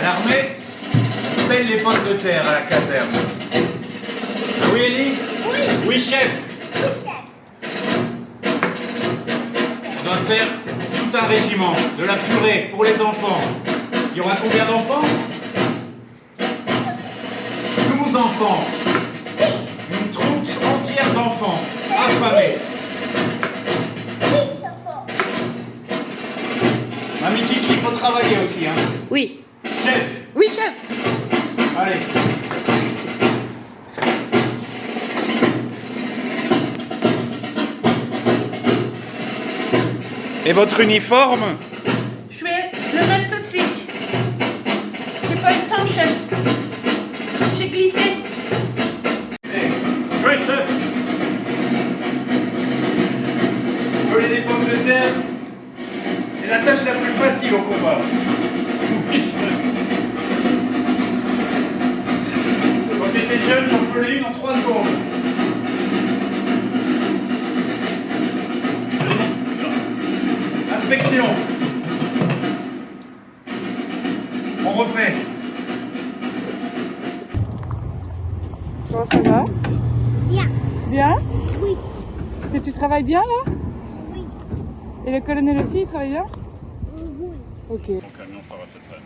l'armée, on pèle les pommes de terre à la caserne. Ah oui, Ellie? Oui. Oui, chef. On doit faire tout un régiment, de la purée pour les enfants. Il y aura combien d'enfants? 12 enfants. Une troupe entière d'enfants, affamés. Mamie Kiki, il faut travailler aussi, hein? Oui. Chef! Oui, chef. Allez. Et votre uniforme? Je vais le mettre tout de suite. J'ai pas eu le temps, chef. J'ai glissé. Oui, chef. Voler des pommes de terre, c'est la tâche la plus facile au combat. Quand j'étais jeune, j'en volais une en 3 secondes. Inspection. On refait. Comment ça va? Bien. Bien? Oui. Tu travailles bien là? Oui. Et le colonel aussi, il travaille bien? Oui. Ok. Mon camion part à peu près.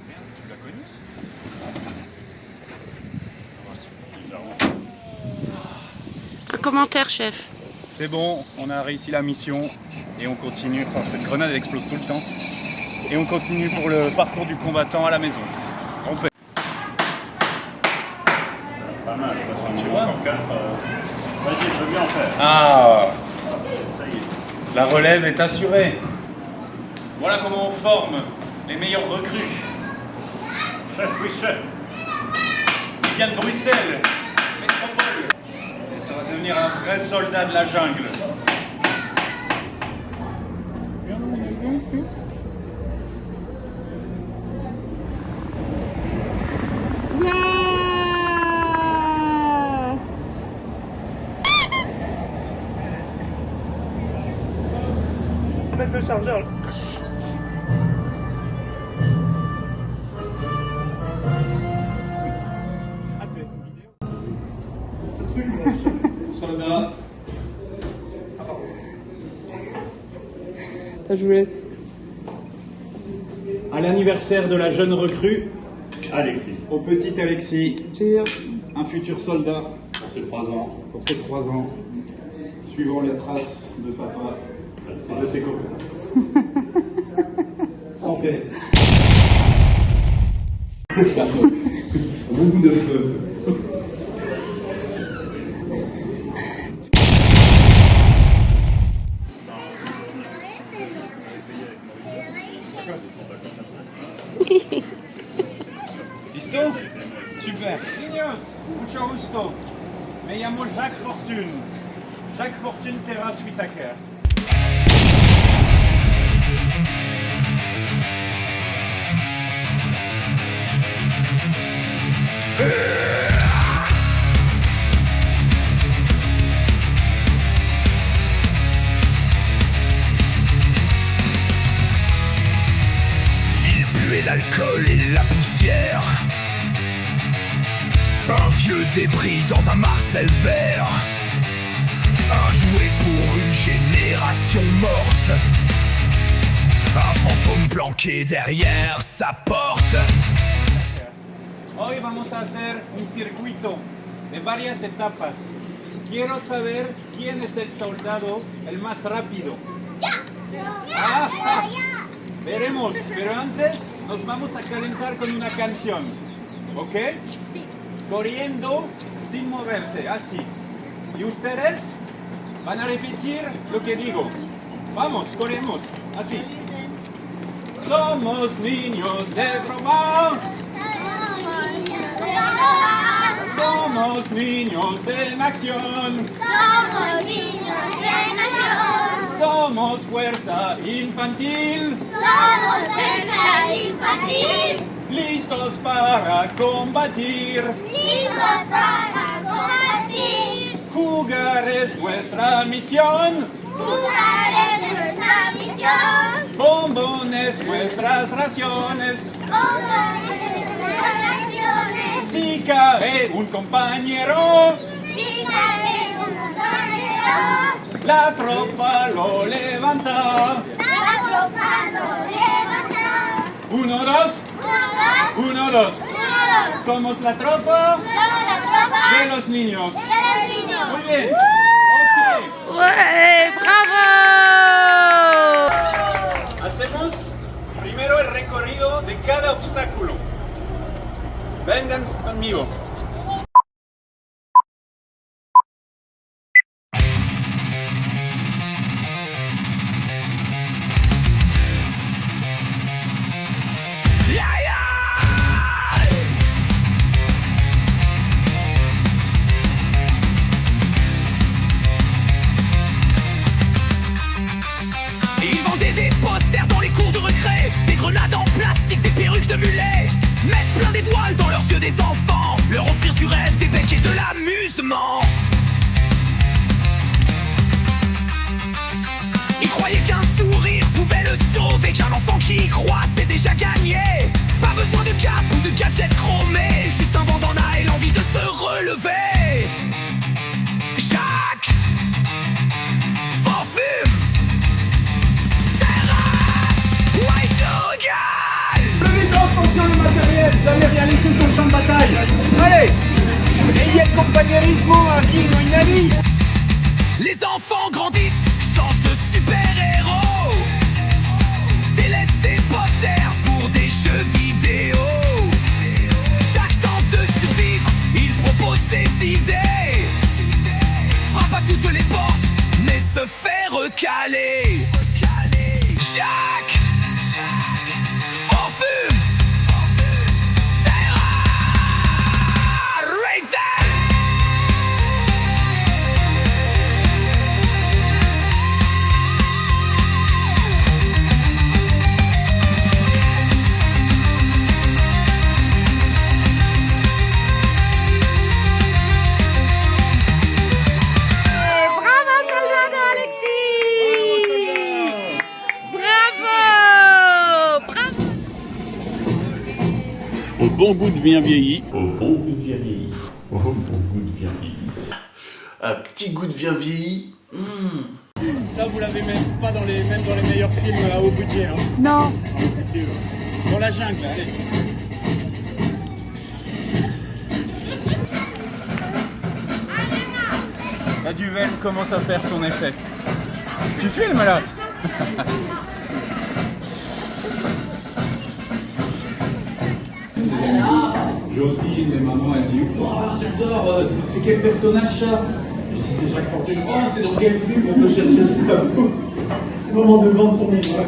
Merde, tu l'as connu? Un commentaire, chef. C'est bon, on a réussi la mission et on continue. Enfin, cette grenade elle explose tout le temps. Et on continue pour le parcours du combattant à la maison. On paie. Pas mal, ça fait Tu vois encore 4. Vas-y, je veux bien en faire. Ah, Ça y est. la relève est assurée. Voilà comment on forme les meilleurs recrues. Chef, oui, chef. Il vient de Bruxelles, métropole. Et ça va devenir un vrai soldat de la jungle. Yeah! Mettre le chargeur. Ah, c'est une vidéo. Soldat. Ça, je vous laisse. À l'anniversaire de la jeune recrue, Alexis, au petit Alexis, Cheers. un futur soldat pour ces 3 ans. pour ses 3 ans, suivant les traces de papa et de ses copains. Santé. Ça, beaucoup de feu. Listo? Super. Niños, mucho gusto. Me llamo Jacques Fortune. Jacques Fortune Terrace Whitaker. Il puait l'alcool et la poussière. Un vieux débris dans un Marcel vert. Un jouet pour une génération morte. Un fantôme planqué derrière sa porte. Hoy vamos a hacer un circuito de varias etapas. Quiero saber quién es el soldado el más rápido. Ah, ah. Veremos, pero antes nos vamos a calentar con una canción. ¿Ok? Sí. Corriendo sin moverse, así. Y ustedes van a repetir lo que digo. Vamos, corremos, así. Somos niños de broma. Somos niños en acción. Somos niños de nación. Somos fuerza infantil. Somos fuerza infantil. Listos para combatir. Listos para combatir. Jugar es nuestra misión. Jugar es nuestra misión. Bombones nuestras raciones. Bombones nuestras raciones. Si cae un compañero, Si cae un compañero, la tropa lo levanta. la tropa lo levanta. 1, 2, 1, 2. Somos la tropa Somos la tropa de los niños. de los niños. Muy bien. Ok. Ouais, bravo! Hacemos primero el recorrido de cada obstáculo. Vengan conmigo. Ils vendaient des posters dans les cours de récré, des grenades en plastique, des perruques de mulet, mettre plein d'étoiles dans leurs yeux des enfants, leur offrir du rêve, des becs et de l'amusement. Ils croyaient qu'un sourire pouvait le sauver, qu'un enfant qui y croit c'est déjà gagné. Pas besoin de cap ou de gadget chromé, juste un bandana et l'envie de se relever. Jacques Forfume Plus vite, attention le matériel, vous allez rien laisser sur le champ de bataille. Allez, ayez el compañerismo aquí, no hay nadie. Les enfants grandissent, changent de super-héros, délaissent ses posters pour des jeux vidéo. Chaque tente de survivre, il propose ses idées, frappe à toutes les portes, mais se fait recaler. Jacques Forfume Terra Rexel. Bravo, soldat de Alexis! Bravo! Bravo! Au bon goût de bien vieilli. Au bon goût de bien vieilli. Au bon goût de bien vieilli. Un petit goût de bien vieilli. Ça, vous l'avez même pas même dans les meilleurs films à haut budget. Hein. Non. Dans la jungle, allez. La Duvel commence à faire son effet. Tu filmes là? Josine, les mamans, elles disent « Oh, j'adore, c'est quel personnage ça ?» Je dis « C'est Jacques Fortuné. »« Oh, c'est dans quel film on peut chercher ça ?» C'est le moment de vendre ton livre.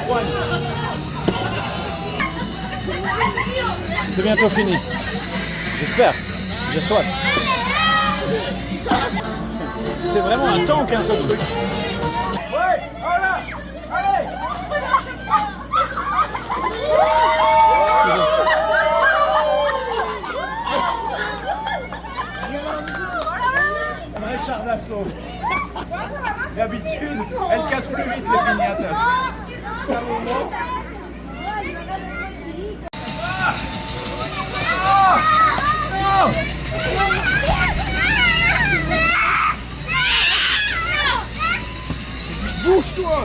Juan. C'est bientôt fini. J'espère. Je souhaite. C'est vraiment un tank, hein, ce truc. Ouais, voilà. Allez. Richard Dassault. D'habitude, elle casse plus vite les piñatas. Bouge-toi!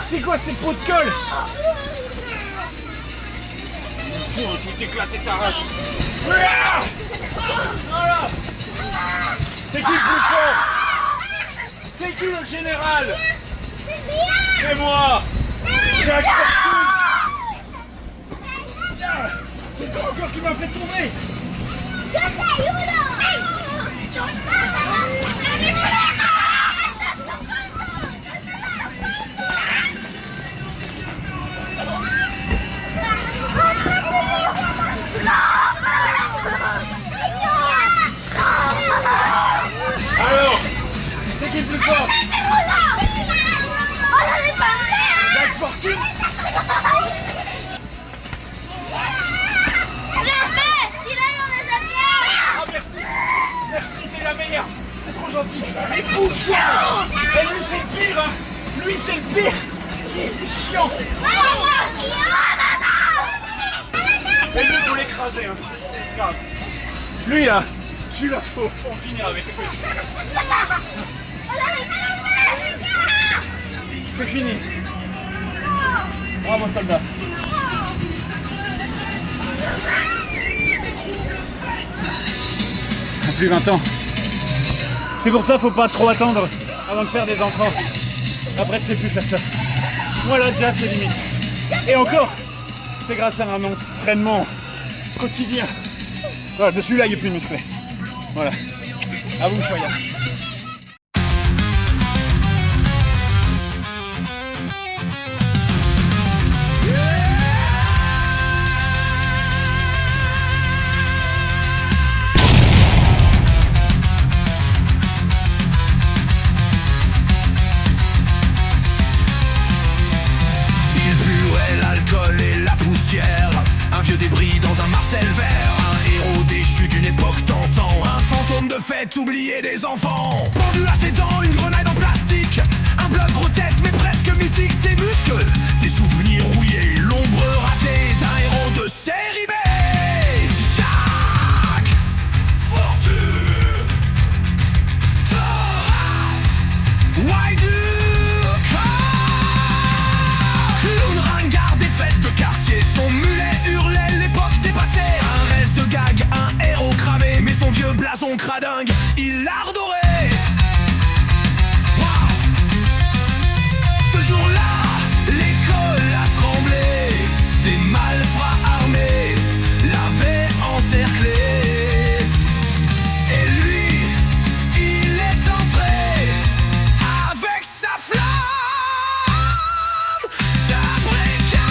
C'est quoi ces pots de colle? Je vais t'éclater ta race. Voilà. C'est qui le plus fort? C'est qui le général? C'est moi! Jacques Fortune! C'est toi encore qui m'a fait tomber! Alors, c'est qui le plus fort? Jacques Fortune? Ah merci! Merci, t'es la meilleure! C'est trop gentil! Mais bouge-toi! Et lui c'est le pire, hein! Lui c'est le pire! Il est chiant! Et lui faut l'écraser, hein! Grave! Lui là! Celui-là faut en finir avec lui! C'est fini! Bravo soldat! Plus 20 ans. C'est pour ça faut pas trop attendre avant de faire des enfants. Après tu sais plus faire ça. Voilà déjà c'est limite. Et encore, c'est grâce à un entraînement quotidien. Voilà, dessus là il est plus musclé. Voilà. À vous Choya. Un vieux débris dans un Marcel vert, un héros déchu d'une époque tentant, un fantôme de fête oublié des enfants. Pendu à ses dents, une grenaille en plastique, un bloc grotesque mais presque mythique, ses muscles, des souvenirs rouillés, l'ombre ratée d'un héros de série B. Jacques Fortune, Thoras, Waiduka, clown ringard des fêtes de quartier, son mulet hurlait l'époque dépassée. Un reste de gag, un héros cramé, mais son vieux blason cradingue, il l'a redoré. Wow. Ce jour-là, l'école a tremblé, des malfrats armés l'avaient encerclé. Et lui, il est entré avec sa flamme d'abricaille.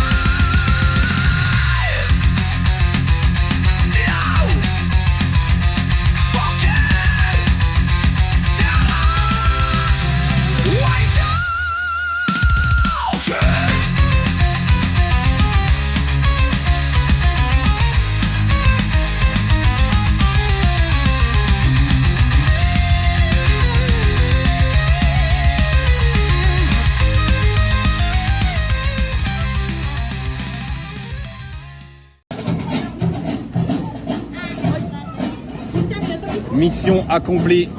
Mission accomplie.